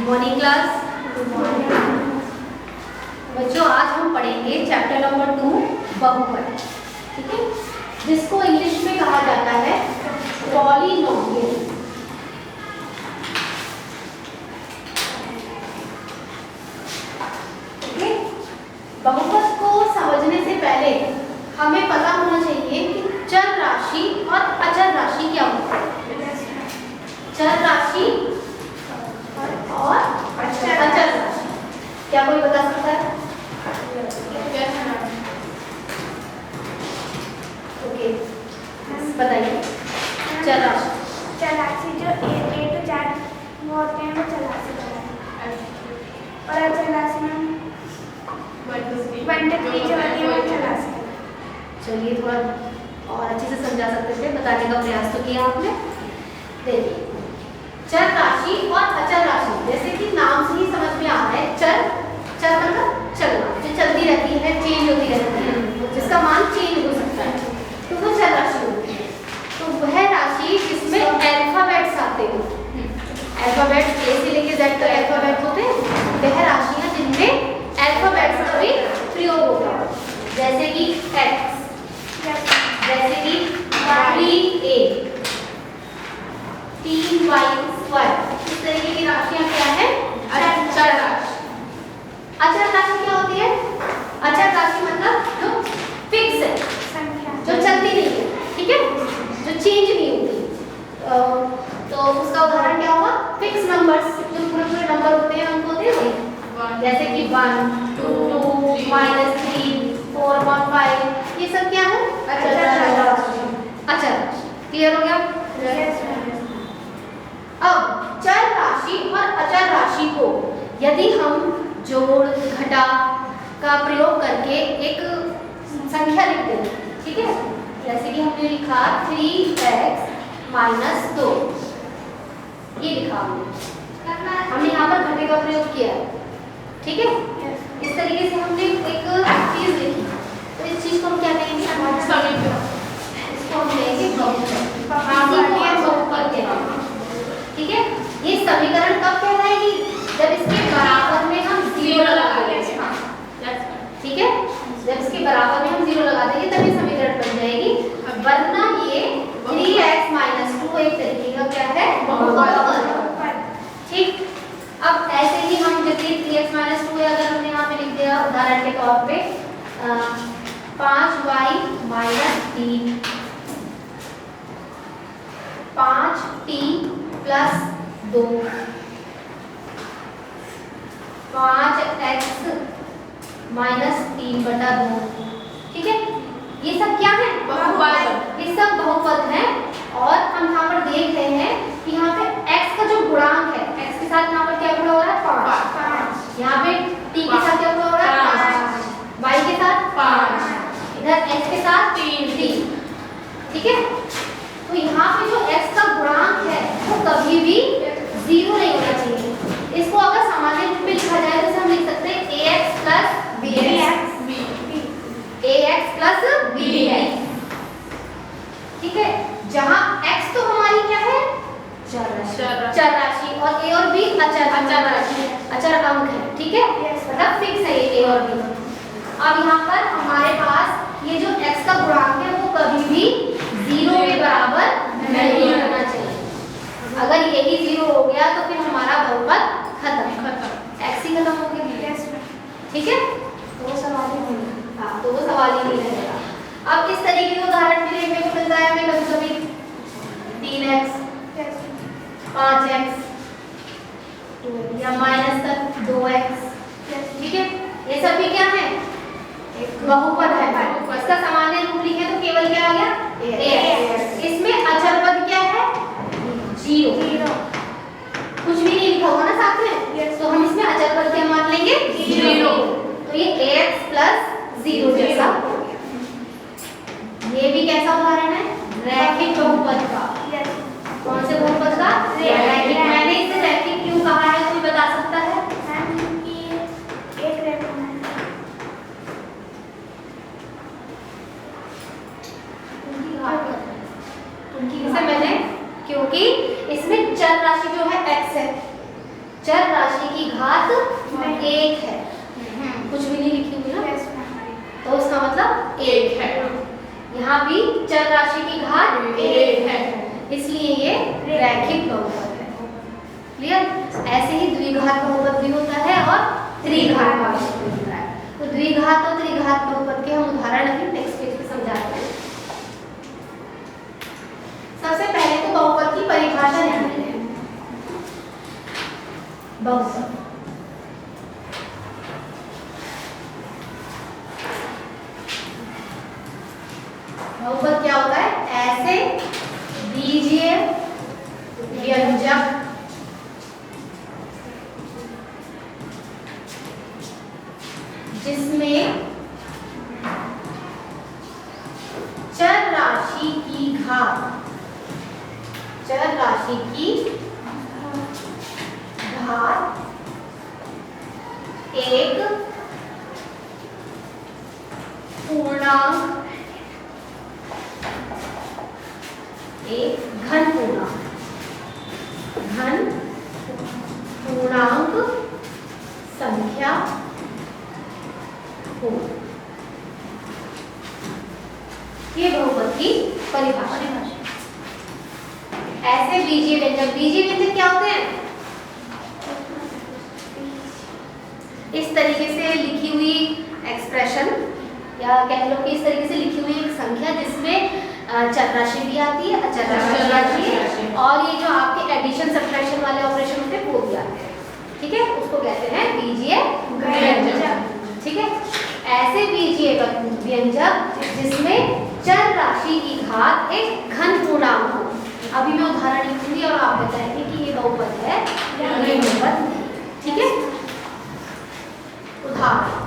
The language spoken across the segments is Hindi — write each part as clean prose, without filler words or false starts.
Morning class. बच्चों आज हम पढ़ेंगे चैप्टर नंबर 2 बहुपद, ठीक है, जिसको इंग्लिश में कहा जाता है पॉलिनोमियल। ओके, बहुपद को समझने से पहले हमें पता होना चाहिए कि चर राशि और अचर राशि क्या होती है। चर राशि और अचर राशि क्या कोई बता सकता है? ओके, बताइए। चर राशि जो ए टू जेड वो होते हैं वो चर राशि कहलाते हैं, और अचर राशि में 1 to 3 जो होती है वो चर राशि। चलिए थोड़ा और अच्छे से समझा सकते थे, बताने का प्रयास तो किया आपने। देखिए, चर राशि और अचर राशि, जैसे कि नाम से ही समझ में आ रहा है, चर मतलब चलना, जो चलती रहती है, चेंज होती रहती है, जिसका मान चेंज हो सकता है, तो वो चर राशि होती है। तो वह राशि जिसमें अल्फाबेट्स आते हैं, अल्फाबेट्स ए से लेके जेड तक अल्फाबेट्स होते हैं, वह राशियां जिनमें अल्फाबेट्स का भी प्रयोग होता है, जैसे कि x, जैसे कि 3a, 3y², इस तरीके की राशियां क्या है? अचर राशि। अचर राशि क्या होती है? अचर राशि मतलब जो फिक्स है, जो चलती नहीं है, ठीक है, जो चेंज नहीं होती। तो उसका उदाहरण क्या होगा? फिक्स नंबर्स, जो पूरे नंबर होते हैं उनको होते हैं, जैसे कि 1, 2, -3, 4, 1, 5, ये सब क्या है? अचर राशि। अचर राशि। क्लियर हो गया? अब चर राशि और अचर राशि को यदि हम जोड़ घटा का प्रयोग करके एक संख्या लिख दें, ठीक है, जैसे कि हमने लिखा 3x - 2, ये लिखा हमने यहाँ पर घटे का प्रयोग किया है, ठीक है। इस तरीके से हमने एक चीज लिखी, तो इस चीज को हम क्या कहेंगे? इसको हम कहेंगे बहुपद, ठीक है। ये समीकरण कब कहलाएगी? जब इसके बराबर में हम 0 लगा देंगे, ठीक है, जब इसके बराबर में हम 0 लगा देंगे तब ये समीकरण बन जाएगी, वरना ये 3x - 2 एक तरीके का क्या है? बहुपद, ठीक। अब ऐसे ही हम जैसे 3x - 2 अगर हमने यहाँ पे लिख दिया उदाहरण के तौर पे 5y - 3, 5t + 2, 5x - 3/2, ठीक है। ये सब क्या है? बहुपद। ये सब बहुपद हैं, और हम यहाँ पर देख रहे हैं कि यहाँ पे x का जो गुणांक है, x के साथ यहाँ पर क्या गुणा हो रहा है? 5। यहाँ पे t के साथ क्या गुणा हो रहा है? 5। y के साथ 5, इधर x के साथ 3, ठीक है। तो यहाँ पे जो x का गुणांक है वो कभी भी 0 नहीं होना चाहिए। इसको अगर सामान्य रूप में लिखा जाए तो हम लिख सकते हैं ax + bx, ax + bx, ठीक है। जहाँ x तो हमारी क्या है? चर राशि, और a और b अचर राशि, अचर अंक है, ठीक है, मतलब फिक्स है ये a और b। अब यहाँ पर हमारे पास ये जो x का गुणांक है वो कभी भी 0 के बराबर नहीं होना चाहिए। अगर यही 0 हो गया तो फिर हमारा बहुपद खत्म, x ही खत्म हो गया, ठीक है। तो सवाल ही नहीं, हाँ, तो वो सवाल ही नहीं रहेगा। अब इस तरीके के उदाहरण भी देखने को मिलता है हमें कभी-कभी, 3x, 5x या -2x, ठीक है, ये सब भी क्या है? बहुपद है। इसका सामान्य रूप लिखे तो केवल क्या आ गया? ax। इसमें अचर पद क्या है? 0, कुछ भी नहीं लिखा होगा ना साथ में, तो हम इसमें अचर पद क्या मान लेंगे? 0। तो ये ax + 0 जैसा हो गया। ये भी कैसा उदाहरण है? रैखिक बहुपद का। कौन से बहुपद का? रैखिक। मैंने इसे रैखिक क्यों कहा है, कोई बता सकता है? क्योंकि इसमें चर राशि की घात 1 है, कुछ भी नहीं लिखी हुई ना, तो उसका मतलब 1 है। यहाँ भी चर राशि की घात 1 है, इसलिए ये रैखिक बहुपद है। क्लियर? ऐसे ही द्विघात बहुपद भी होता है और त्रिघात बहुपद भी होता है। तो द्विघात और त्रिघात बहुपद के हम उदाहरण अभी नेक्स्ट पेज पे समझाते हैं। सबसे पहले तो बहुपद की परिभाषा जानते हैं। बहुपद बहुपद क्या होता है? ऐसे बीजीय व्यंजक जिसमें चर राशि की घात एक पूर्णांक, एक घन पूर्णांक संख्या हो। ये बहुपद की परिभाषा। ऐसे बीजीय व्यंजक क्या होते हैं? इस तरीके से लिखी हुई एक्सप्रेशन, या कह लो कि इस तरीके से लिखी हुई एक संख्या जिसमें चर राशि भी आती है, अचर राशि भी आती है, और ये जो आपके एडिशन सब्ट्रैक्शन वाले ऑपरेशन होते हैं वो भी आते हैं। ठीक है, उसको कहते हैं बीजीय व्यंजक। ठीक है, ऐसे बीजीय व्यंजक जिसमें चर राशि की घात एक घन पूर्णांक हो। अभी मैं उदाहरण लिखूंगी और आप बताएंगे कि ये बहुपद है या ये बहुपद नहीं। ठीक है, उदाहरण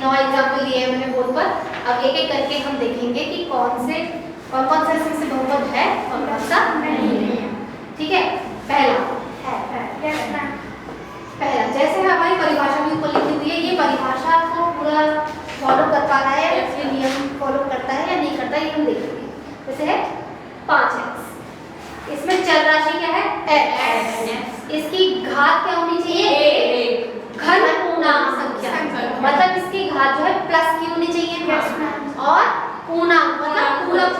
नौ एग्जाम्पल दिए हैं मैंने बोर्ड पर। अब एक एक करके हम देखेंगे कि कौन से इसमें से बहुपद है और कौन सा नहीं है। ठीक है, पहला जैसे हमारी परिभाषा में ऊपर लिखी हुई है, ये परिभाषा को पूरा फॉलो कर पा रहा है या फिर नियम फॉलो करता है या नहीं करता है, ये हम देखेंगे। जैसे है 5x, इसमें चर राशि क्या है x, इसकी घात क्या होनी चाहिए घन पूर्णांक संख्या, मतलब इसकी घात जो है प्लस की होनी चाहिए और पूर्णांक मतलब पूरा अंक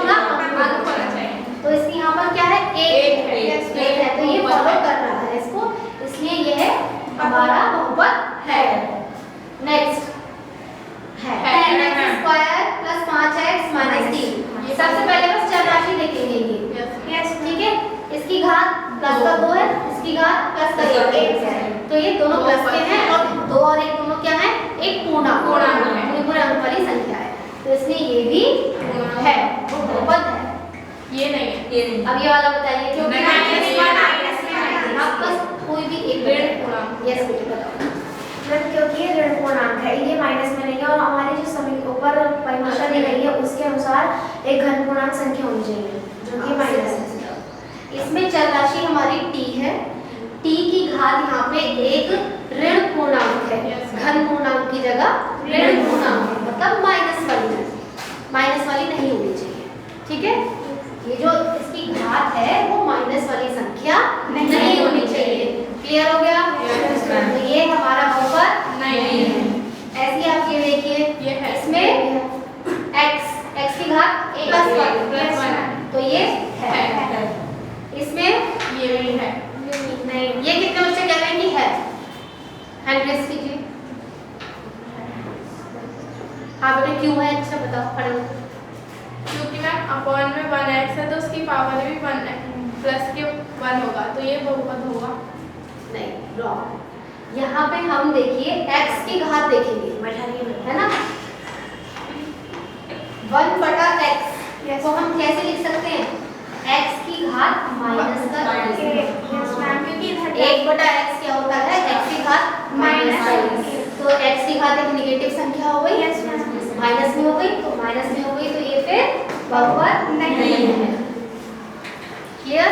होना चाहिए। तो इसकी यहाँ पर क्या है 1 है, तो ये फॉलो कर रहा है इसको, इसलिए ये है हमारा बहुपद है। नेक्स्ट है 10x² + 5x - 3। सबसे पहले बस चर राशि देखेंगे, ये इसकी घात प्लस का 2 है, इसकी घात प्लस का 1 है, तो ये दोनों प्लस के हैं और 2 और 1 दोनों क्या है? एक पूर्णांक है, पूरे अंक वाली संख्या है, तो इसमें ये भी है, वो बहुपद है। ये नहीं है, ये नहीं। अब ये वाला बताइए, क्योंकि आपका कोई भी एक ऋण पूर्णांक। यस बेटे बताओ। मैम क्योंकि ये ऋण पूर्णांक है, ये माइनस में नहीं है और हमारी जो ऊपर परिभाषा दी गई है उसके अनुसार एक घन पूर्णांक संख्या होनी चाहिए जो कि माइनस है। इसमें चर राशि हमारी t है, t की घात यहाँ पे एक ऋण पूर्णांक है, घन पूर्णांक की जगह ऋण पूर्णांक है, मतलब माइनस वाली नहीं होनी चाहिए, ठीक है। ये जो इसकी घात है वो माइनस वाली संख्या नहीं होनी चाहिए, क्लियर हो गया? तो ये हमारा बहुपद नहीं है। ऐसे आप ये देखिए, ये है। इसमें x की घात प्लस 1, तो ये है। इसमें ये भी है। नहीं, ये कितने बच्चे कह रहे हैं कि है? हैंड रेज कीजिए। हाँ बेटे क्यों है? अच्छा बताओ, खड़े हो। क्योंकि मैम अपॉन में 1x है तो उसकी पावर भी 1 है, प्लस के 1 होगा, तो ये बहुपद होगा। नहीं, रॉन्ग। यहाँ पे हम देखिए x की घात देखेंगे, है ना? 1/x को हम कैसे लिख सकते हैं? x की घात माइनस का 1/x क्या होता है? x की घात माइनस, तो x की घात एक निगेटिव संख्या हो गई, माइनस में हो गई, तो माइनस में हो गई, तो ये फिर बहुपद नहीं है, क्लियर?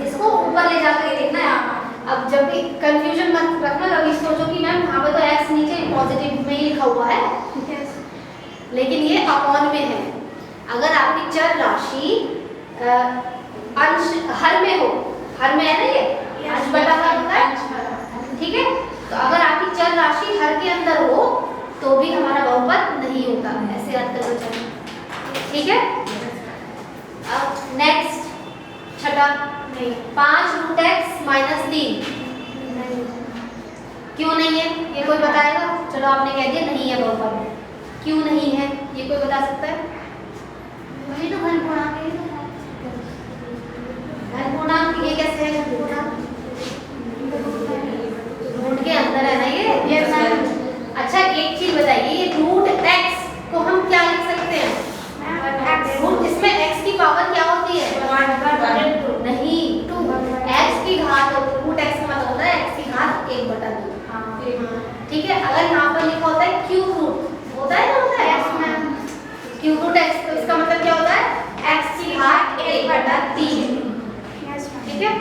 इसको ऊपर ले जाकर ये देखना है। अब जब भी कंफ्यूजन मत रखना, कभी सोचो कि मैम यहाँ पे तो x नीचे पॉजिटिव में ही लिखा हुआ है, लेकिन ये अपॉन में है। अगर आपकी चर राशि अंश हर में हो, हर में है ना, ये अंश बटा हर होता है, ठीक है। तो अगर आपकी चर राशि हर के अंदर हो तो भी हमारा बहुपद नहीं होता, ऐसे याद करना चाहिए, ठीक है। अब नेक्स्ट छठा, 5√x - 3 क्यों नहीं है? ये कोई बताएगा? चलो आपने कह दिया नहीं है बहुपद, क्यों नहीं है ये कोई बता सकता है? वही तो घन पूर्णांक है। घन पूर्णांक ये कैसे है? घन पूर्णांक रूट के अंदर है ना ये। अच्छा एक चीज बताइए, ये √x को हम क्या लिख सकते हैं? रूट, इसमें x की पावर क्या होती है? नहीं, 2 x की घात, √x का मतलब होता है x की घात 1/2, ठीक है। अगर यहाँ पर लिखा होता है क्यूब रूट, होता है ना, होता है क्यूब रूट x, तो इसका मतलब क्या होता है? x की घात 1/3, ठीक है।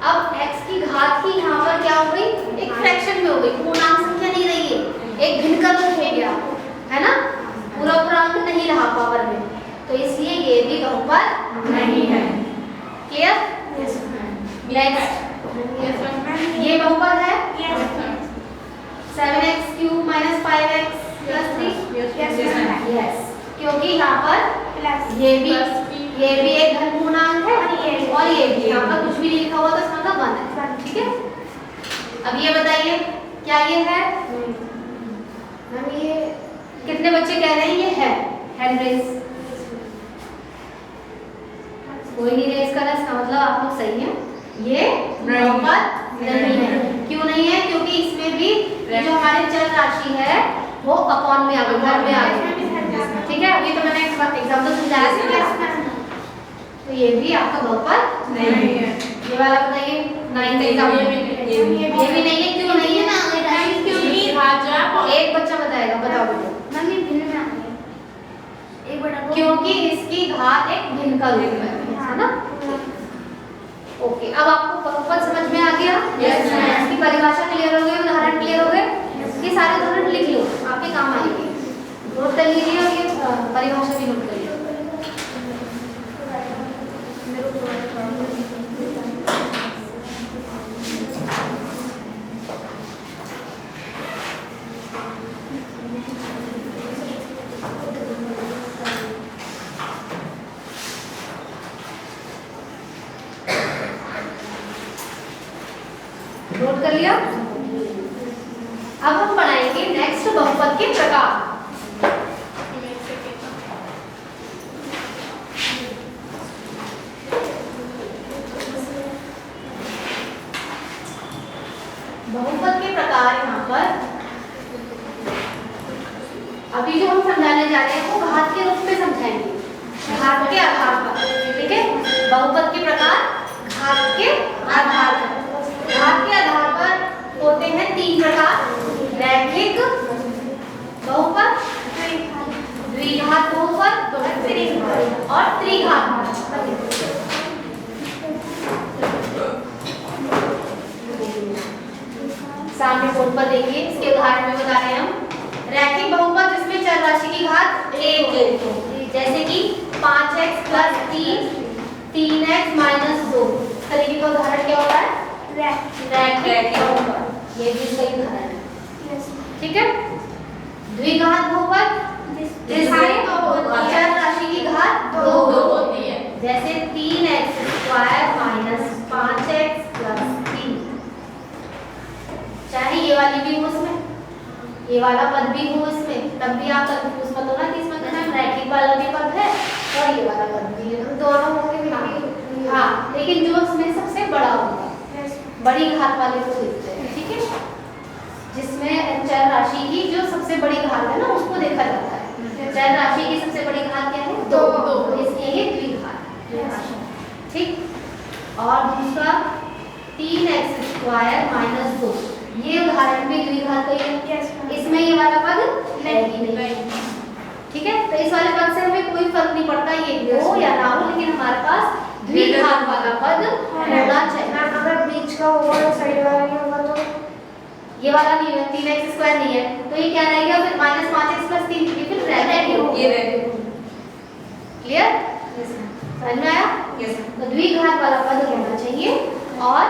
अब x की घात ही यहाँ पर क्या हो गई? एक फ्रैक्शन में हो गई, पूर्णांक संख्या नहीं रही है, एक भिन्नक हो गया, है ना, पूरा पूर्णांक नहीं रहा पावर में, तो इसलिए ये भी बहुपद नहीं है, क्लियर? नेक्स्ट, ये बहुपद है 7x³ - 5x + 3, यस, क्योंकि यहाँ पर ये भी एक घन पूर्णांक है और ये भी, यहाँ पर कुछ भी नहीं लिखा हुआ तो इसका मतलब 1 है, ठीक है। अब ये बताइए क्या ये है? हम ये कितने बच्चे कह रहे हैं ये है? Hand raise. कोई नहीं रेज कर रहा, इसका मतलब आप लोग सही हैं, ये बहुपद नहीं है। क्यों नहीं है? क्योंकि इसमें भी जो हमारी चर राशि है वो अपॉन में आ गई, घर में आ गई, ठीक है। अभी तो मैंने एग्जाम्पल समझाया था, तो ये भी आपका बहुपद नहीं है। ये वाला बताइए, 9th एग्जाम्पल, ये भी नहीं है। क्यों नहीं है? क्योंकि एक बच्चा बताएगा, बताओ बेटा। मम्मी भिन्न में आ गई, 1/2, क्योंकि इसकी घात एक भिन्न का रूप है ना। ओके, अब आपको बहुपद समझ में आ गया? Yes ma'am. इसकी परिभाषा क्लियर हो गई, उदाहरण क्लियर हो गए? ये सारे उदाहरण लिख लो, आपके काम आएंगे, नोट कर लीजिए और ये परिभाषा भी नोट कर लीजिए। नोट कर लिया? अब हम पढ़ाएंगे नेक्स्ट बहुपद के प्रकार। प्रकार यहाँ पर अभी जो हम समझाने जा रहे हैं वो घात के रूप में समझाएंगे, घात के आधार पर। ठीक है, बहुपद के प्रकार घात के आधार पर। घात के आधार पर होते हैं 3 प्रकार, रैखिक बहुपद, द्विघात बहुपद और त्रिघात बहुपद। सामने बोर्ड पर देखिए, इसके उदाहरण में बता रहे हैं हम। रैखिक बहुपद जिसमें चर राशि की घात 1 है, जैसे कि 5x + 3, 3x - 2। इस तरीके का उदाहरण क्या होता है? रैखिक बहुपद। ये भी इसका उदाहरण है। ठीक है, द्विघात बहुपद जिसमें चर राशि की घात 2 होती है, जैसे 3x² - 5x + 3। चाहे ये वाली भी हो उसमें, ये वाला पद भी हो इसमें, तब भी आप कंफ्यूज मत होना कि इसमें तो रैखिक वाला भी पद है और ये वाला पद भी है, दोनों होंगे भी। हाँ, लेकिन जो इसमें सबसे बड़ा होगा, बड़ी घात वाले को देखते हैं। ठीक है, जिसमें चर राशि की जो सबसे बड़ी घात है ना उसको देखा जाता है। चर राशि की सबसे बड़ी घात क्या है? 2, इसलिए ये द्विघात। ठीक, और दूसरा 3x² - 2, ये उदाहरण में द्विघात का ही है। इसमें ये वाला पद नहीं। ठीक है, तो इस वाले पद से हमें कोई फर्क नहीं पड़ता ये हो या ना हो, लेकिन हमारे पास द्विघात वाला पद होना चाहिए। अगर बीच का होगा और साइड वाला नहीं होगा तो ये वाला नहीं है, 3x² नहीं है, तो ये क्या रहेगा फिर? -5x + 3, ये फिर रैखिक होगा। ये रैखिक। क्लियर? समझ में आया? तो द्विघात वाला पद होना चाहिए। और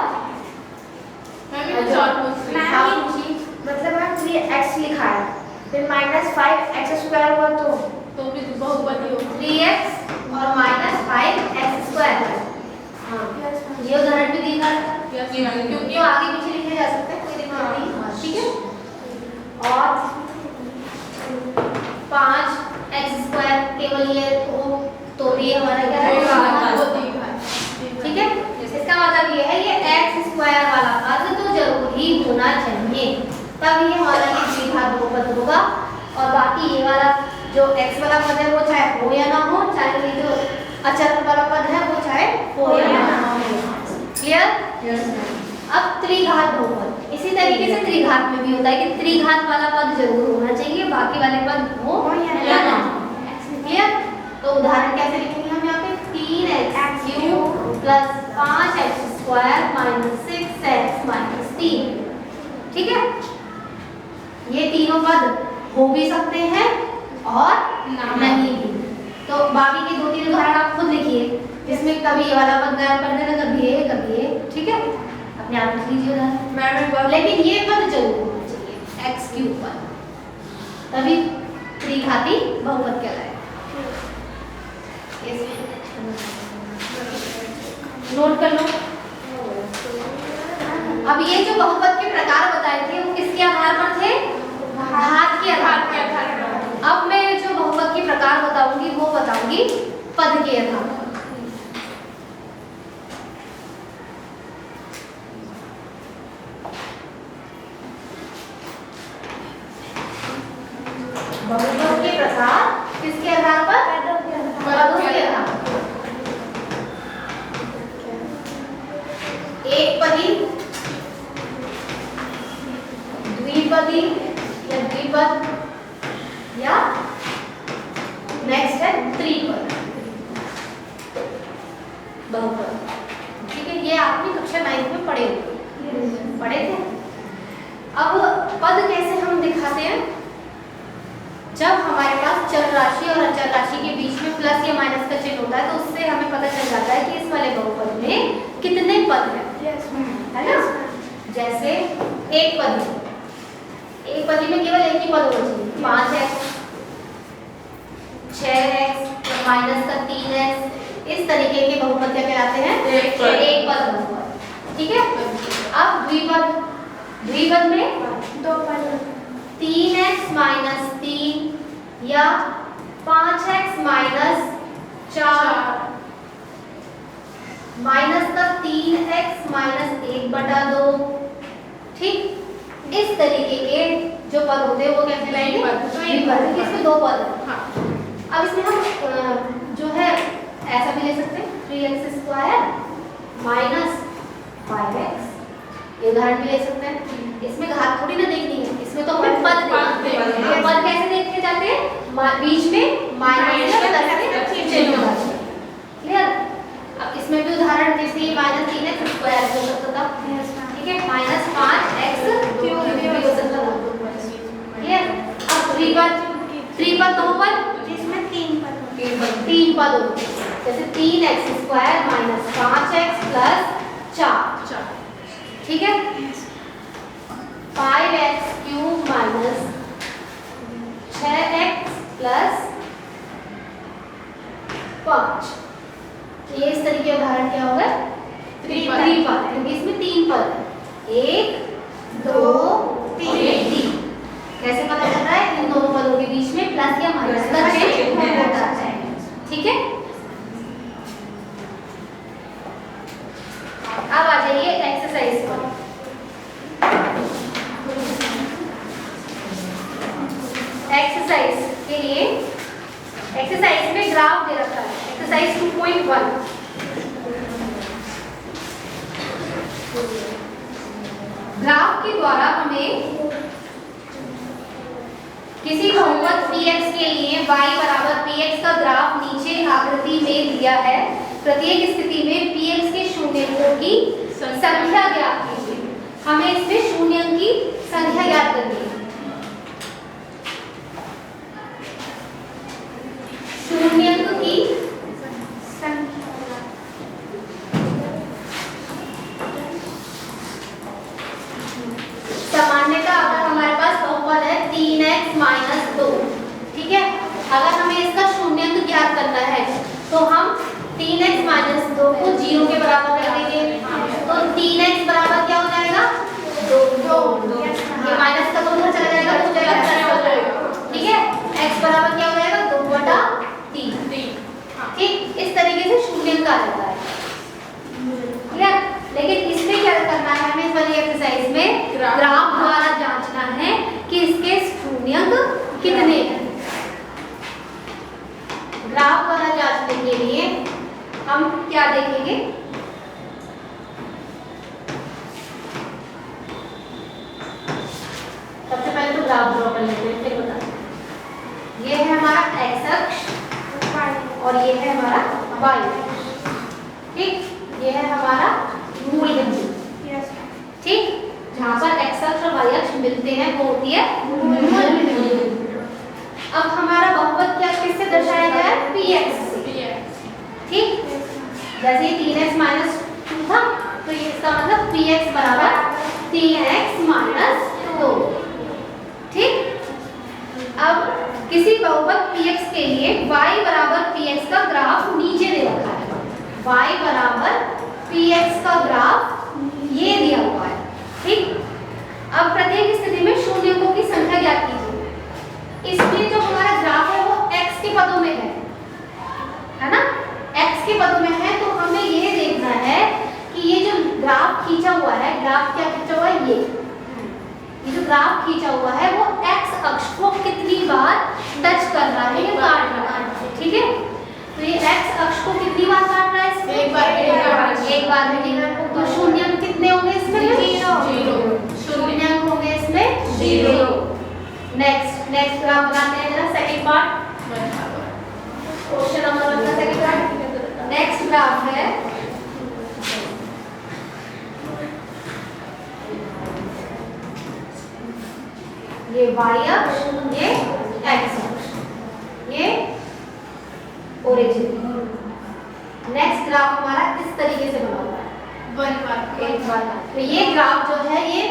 मतलब मैम 3x लिखा है, फिर -5x² हुआ तो भी बहुपद ही होगा। 3x और -5x²। हाँ, ये उदाहरण भी दिया था, क्योंकि तो आगे पीछे लिखे जा सकते हैं, कोई दिक्कत नहीं। ठीक है, और 5x² केवल ये हो तो ये हमारा क्या है? ठीक है, इसका मतलब ये है ये x² वाला पद तो जरूर ही होना चाहिए, तब ये हमारा ये द्विघात बहुपद होगा। और बाकी ये वाला जो x वाला पद है वो चाहे हो या ना हो, चाहे ये जो अचर वाला पद है वो चाहे हो या ना हो। क्लियर? अब त्रिघात बहुपद इसी तरीके से त्रिघात में भी होता है कि त्रिघात वाला पद जरूर होना चाहिए, बाकी वाले पद हो या ना हो। क्लियर? तो उदाहरण कैसे लिखेंगे हम यहाँ पे? 3x³ + 5x² - 6x - 3। ठीक है, ये तीनों पद हो भी सकते हैं और नहीं भी। तो बाकी के 2-3 उदाहरण आप खुद लिखिए, जिसमें कभी ये वाला पद गायब कर देना, कभी ये कभी ये। ठीक है, अपने आप लिख लीजिए उदाहरण। लेकिन ये पद जरूर होना चाहिए, x³ पद, तभी त्रिघाती बहुपद कहलाएगा। नोट कर लो। अब ये जो बहुपद के प्रकार बताए थे वो किसके आधार पर थे? घात के आधार पर। अब मैं जो बहुपद के प्रकार बताऊंगी वो बताऊंगी पद के आधार पर। बहुपद के प्रकार किसके आधार पर? पदों के आधार पर। एक पदी, द्विपदी या द्विपद, या नेक्स्ट है त्रिपद बहुपद। ठीक है, ये आपने कक्षा 9 में पढ़े थे। अब पद कैसे हम दिखाते हैं? जब हमारे पास चर राशि और अचर राशि के बीच में प्लस या माइनस का चिन्ह होता है तो उससे हमें पता चल जाता है कि इस वाले बहुपद में कितने पद हैं। है ना? जैसे एक पदी में केवल एक ही पद होना चाहिए। 5x, 6x, -3x, इस तरीके के बहुपद क्या कहलाते हैं? एक पद बहुपद। ठीक है, अब द्विपद में 2 पद, 3x - 3 या 5x - 4 -3x - 1/2। ठीक, इस तरीके के जो पद होते हैं वो कैसे लाएंगे? द्विपद, इसमें दो पद हैं। अब इसमें हम जो है ऐसा भी ले सकते हैं 3x² माइनस 5x, ये उदाहरण भी ले सकते हैं। इसमें घात थोड़ी ना देखनी है, इसमें तो हमें पद देखने हैं। पद कैसे देखे जाते हैं? बीच में माइनस या प्लस के चिन्ह होगा। क्लियर? अब इसमें भी उदाहरण जैसे -3x² हो सकता था, ठीक है, -5x³ भी हो सकता था। क्लियर? अब 3 पद बहुपद जिसमें 3 पद होते हैं। 3 पद होते हैं, जैसे 3x² माइनस 5x प्लस 4, ठीक है, 5x³ माइनस 6x प्लस 5। ये इस तरीके के उदाहरण क्या होगा? त्रिपद, क्योंकि इसमें 3 पद है, 1 2 3। कैसे पता चल रहा है? इन दोनों पदों के बीच में प्लस या माइनस का चिन्ह होता है, ठीक है। अब आ जाइए एक्सरसाइज पर। एक्सरसाइज के लिए एक्सरसाइज में ग्राफ दे रखा है, एक्सरसाइज 2.1। ग्राफ के द्वारा हमें किसी बहुपद px के लिए y बराबर px का ग्राफ नीचे आकृति में दिया है। प्रत्येक स्थिति में px के शून्यकों की संख्या ज्ञात कीजिए। हमें इसमें शून्यक की संख्या ज्ञात करनी है। शून्यक की सामान्यतः अगर हमारे पास बहुपद है 3x माइनस 2, ठीक है, अगर हमें इसका शून्यक ज्ञात करना है तो हम 3x माइनस 2 को 0 के बराबर कर देंगे। तो 3x बराबर क्या हो जाएगा? 2। ये माइनस का 2 उधर चला जाएगा, तो जाएगा प्लस हो जाएगा, ठीक है। x बराबर क्या हो जाएगा? 2/3। ठीक, इस तरीके से शून्यक आ जाता है। क्लियर? लेकिन इसमें क्या करना है हमें? इस वाली एक्सरसाइज में ग्राफ द्वारा जांचना है कि इसके शून्यक कितने हैं। ग्राफ द्वारा जांचने के लिए हम क्या देखेंगे? सबसे पहले तो ग्राफ ड्रॉ कर लेते हैं, फिर बताते हैं। ये है हमारा x अक्ष और ये है हमारा y अक्ष, ठीक। ये है हमारा मूल बिंदु, ठीक, जहाँ पर x अक्ष और y अक्ष मिलते हैं वो होती है मूल बिंदु। अब हमारा बहुपद क्या किससे दर्शाया गया है? px से, ठीक। जैसे 3x माइनस 2 था तो ये इसका मतलब px बराबर 3x माइनस 2, ठीक। अब किसी बहुपद px के लिए y बराबर px का ग्राफ नीचे दे रखा है। y बराबर px का ग्राफ ये दिया हुआ है, ठीक। अब प्रत्येक स्थिति में शून्यकों की संख्या ज्ञात कीजिए। इसमें जो हमारा ग्राफ है वो x के पदों में है ना? x के पदों में है, तो हमें ये देखना है कि ये जो ग्राफ खींचा हुआ है, ग्राफ क्या खींचा हुआ है? ये जो ग्राफ खींचा हुआ है वो x अक्ष को कितनी बार टच कर रहा है या काट रहा है, ठीक है। तो ये x अक्ष को कितनी बार काट रहा है? एक बार में। तो शून्यक कितने होंगे इसमें? 0। शून्यक होंगे इसमें 0। नेक्स्ट ग्राफ बनाते हैं जरा, सेकंड पार्ट, क्वेश्चन नंबर 1 का सेकंड पार्ट। नेक्स्ट ग्राफ है ये y अक्ष, ये x अक्ष, ये ओरिजिन। नेक्स्ट ग्राफ हमारा इस तरीके से बना हुआ है, एक बार। तो ये ग्राफ जो है ये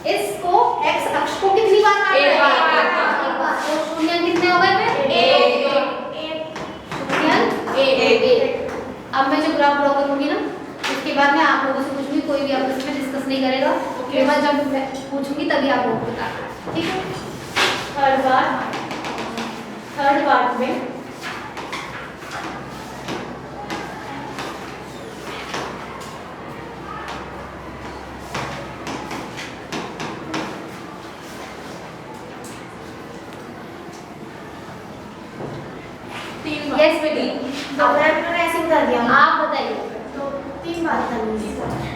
इसको x अक्ष को कितनी बार काट रहा है? एक बार। तो शून्य कितने हो गए फिर? 1। अब मैं जो ग्राफ ड्रॉ करूंगी ना, उसके बाद में आप लोगों से कुछ भी कोई भी आपस में डिस्कस नहीं करेगा। केवल जब मैं पूछूंगी तभी आप लोगों को बताना, ठीक है। थर्ड पार्ट में अब मैंने ऐसे बता दिया। आप बताइए तो 3 बार करनी है।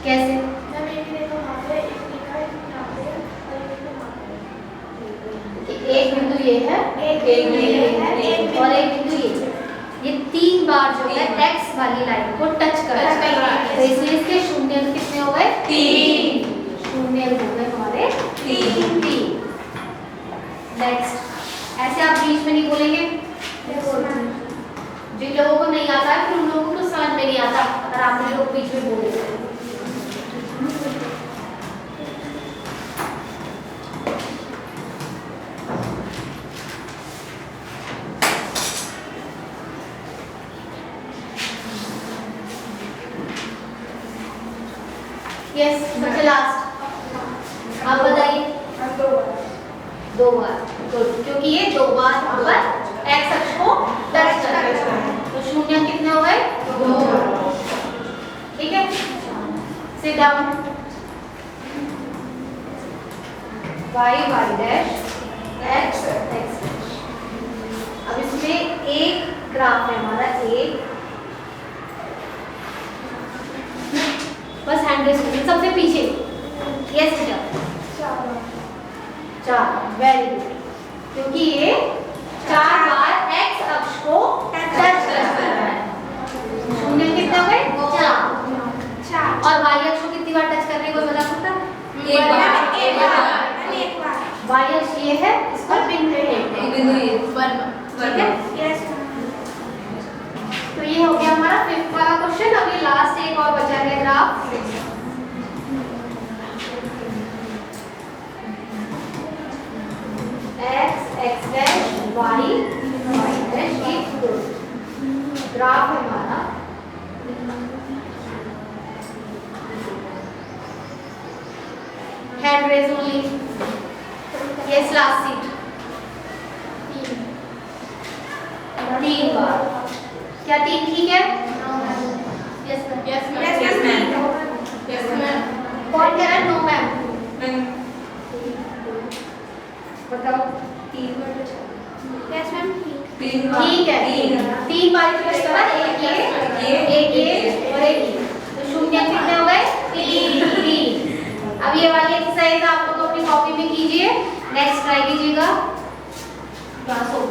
कैसे? मैम एक देखो वहाँ पे, एक लिखा है यहाँ पे और एक देखो वहाँ पे। एक बिंदु ये है, एक ये बिंदु ये है, एक और बिंदु एक बिंदु ये 3 बार जो है x वाली लाइन को टच कर रहा है। तो इसलिए इसके शून्य कितने हो गए? 3 शून्य हो गए हमारे 3। नेक्स्ट, ऐसे आप बीच में नहीं बोलेंगे। जिन लोगों को नहीं आता है फिर उन लोगों को समझ में नहीं आता अगर आप लोग बीच में बोले। यस, सबसे लास्ट आप बताइए। 2 बार, गुड, क्योंकि ये 2 बार यहाँ पर x अक्ष को टच कर रहा है। तो शून्य कितने हो गए? 2। ठीक है, sit down. y y dash x x। अब इसमें एक ग्राफ है हमारा, एक बस हैंड रेस करिए सबसे पीछे। यस बेटा, 4, वेरी गुड, क्योंकि ये 4 बार x अक्ष को टच कर रहा है। शून्य कितने हो गए? 4। और y अक्ष को कितनी बार टच कर रहे हैं, कोई बता सकता है? एक बार। y अक्ष ये है, इस पर बिंदु है, बिंदु ये 1 ठीक है। तो ये हो गया हमारा 5th वाला क्वेश्चन। अभी लास्ट एक और बचा है graph. x x dash y y dash एक ग्राफ है हमारा। Hand raise only. Yes, last seat 3 बार। क्या 3 ठीक है? Yes ma'am. कौन कह रहा है नो मैम? बताओ। 3 बार ठीक है, 3 बार प्रेस करा, एक ये और एक ये। तो शून्य कितने हो गए? 3। अब ये वाली एक्सरसाइज आप लोग अपनी कॉपी में कीजिए, नेक्स्ट ट्राई कीजिएगा। क्लास हो।